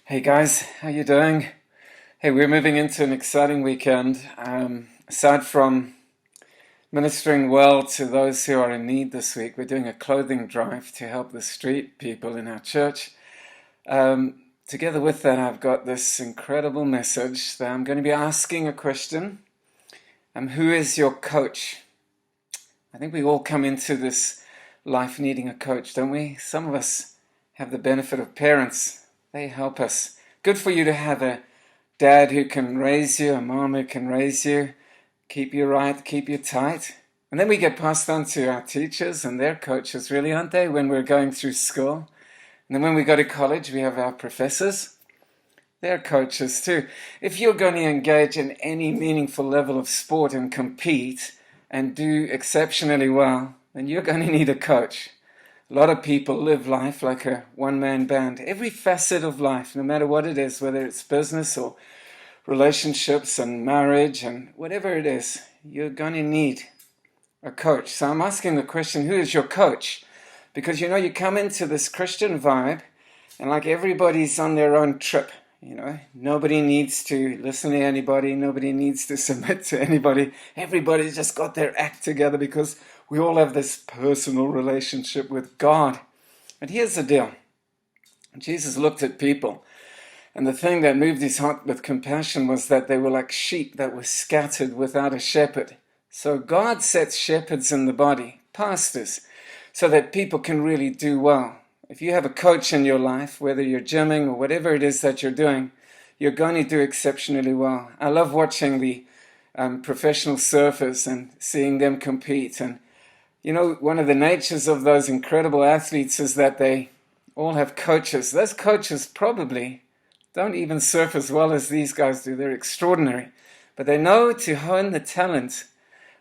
Hey guys, how you doing? Hey, we're moving into an exciting weekend. Aside from ministering well to those who are in need this week, we're doing a clothing drive to help the street people in our church. Together with that, I've got this incredible message that I'm going to be asking a question. Who is your coach? I think we all come into this life needing a coach, don't we? Some of us have the benefit of parents. They help us. Good for you to have a dad who can raise you, a mom who can raise you, keep you right, keep you tight. And then we get passed on to our teachers and their coaches, really, aren't they, when we're going through school? And then when we go to college, we have our professors. They're coaches too. If you're going to engage in any meaningful level of sport and compete and do exceptionally well, then you're going to need a coach. A lot of people live life like a one-man band. Every facet of life, no matter what it is, whether it's business or relationships and marriage and whatever it is, you're going to need a coach. So I'm asking the question, who is your coach? Because you come into this Christian vibe and like everybody's on their own trip. Nobody needs to listen to anybody. Nobody needs to submit to anybody. Everybody's just got their act together because we all have this personal relationship with God. But here's the deal. Jesus looked at people, and the thing that moved his heart with compassion was that they were like sheep that were scattered without a shepherd. So God sets shepherds in the body, pastors, so that people can really do well. If you have a coach in your life, whether you're gymming or whatever it is that you're doing, you're going to do exceptionally well. I love watching the professional surfers and seeing them compete. And one of the natures of those incredible athletes is that they all have coaches. Those coaches probably don't even surf as well as these guys do. They're extraordinary. But they know to hone the talent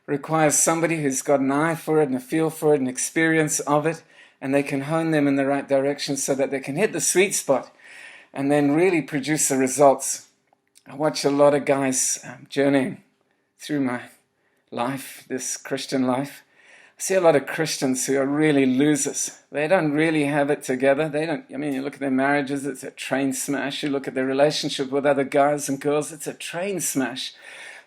requires somebody who's got an eye for it and a feel for it and experience of it. And they can hone them in the right direction so that they can hit the sweet spot and then really produce the results. I watch a lot of guys journeying through my life, this Christian life. I see a lot of Christians who are really losers. They don't really have it together. You look at their marriages, it's a train smash. You look at their relationship with other guys and girls, it's a train smash.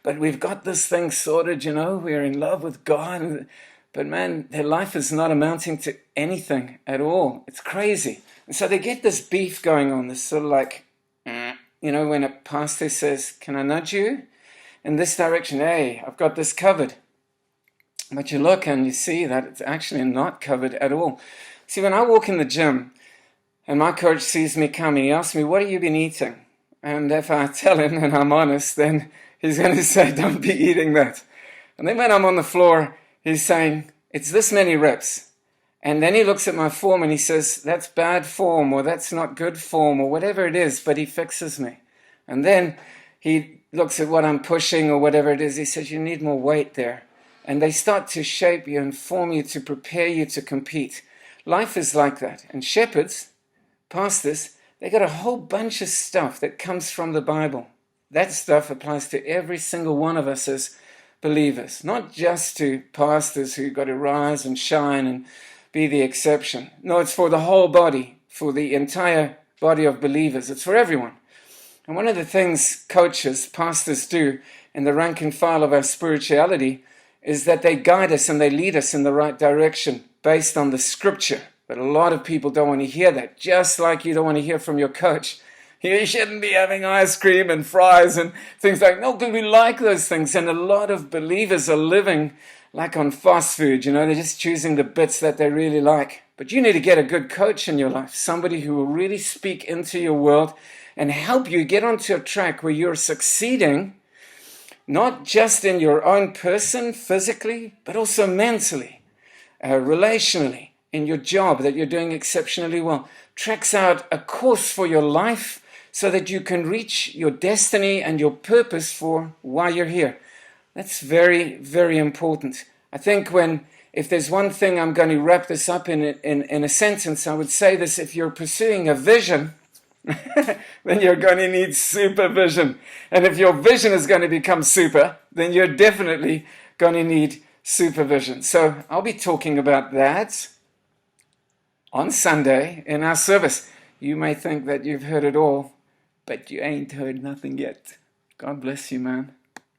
But we've got this thing sorted, we're in love with God. But man, their life is not amounting to anything at all. It's crazy. And so they get this beef going on, this sort of like, when a pastor says, can I nudge you in this direction? Hey, I've got this covered. But you look and you see that it's actually not covered at all. See, when I walk in the gym and my coach sees me coming, he asks me, what have you been eating? And if I tell him and I'm honest, then he's going to say, don't be eating that. And then when I'm on the floor, he's saying, it's this many reps. And then he looks at my form and he says, that's bad form or that's not good form or whatever it is, but he fixes me. And then he looks at what I'm pushing or whatever it is. He says, you need more weight there. And they start to shape you and form you to prepare you to compete. Life is like that. And shepherds, pastors, they got a whole bunch of stuff that comes from the Bible. That stuff applies to every single one of us as believers, not just to pastors who got to rise and shine and be the exception. No, it's for the whole body, for the entire body of believers. It's for everyone. And one of the things coaches, pastors do in the rank and file of our spirituality is that they guide us and they lead us in the right direction based on the scripture. But a lot of people don't want to hear that, just like you don't want to hear from your coach. You shouldn't be having ice cream and fries and things like that. No, because we like those things. And a lot of believers are living like on fast food. They're just choosing the bits that they really like. But you need to get a good coach in your life, somebody who will really speak into your world and help you get onto a track where you're succeeding, not just in your own person, physically, but also mentally, relationally, in your job, that you're doing exceptionally well. Tracks out a course for your life so that you can reach your destiny and your purpose for why you're here. That's very, very important. I think if there's one thing I'm going to wrap this up in a sentence, I would say this: if you're pursuing a vision, then you're going to need supervision. And if your vision is going to become super, then you're definitely going to need supervision. So I'll be talking about that on Sunday in our service. You may think that you've heard it all but you ain't heard nothing yet. God bless you, man.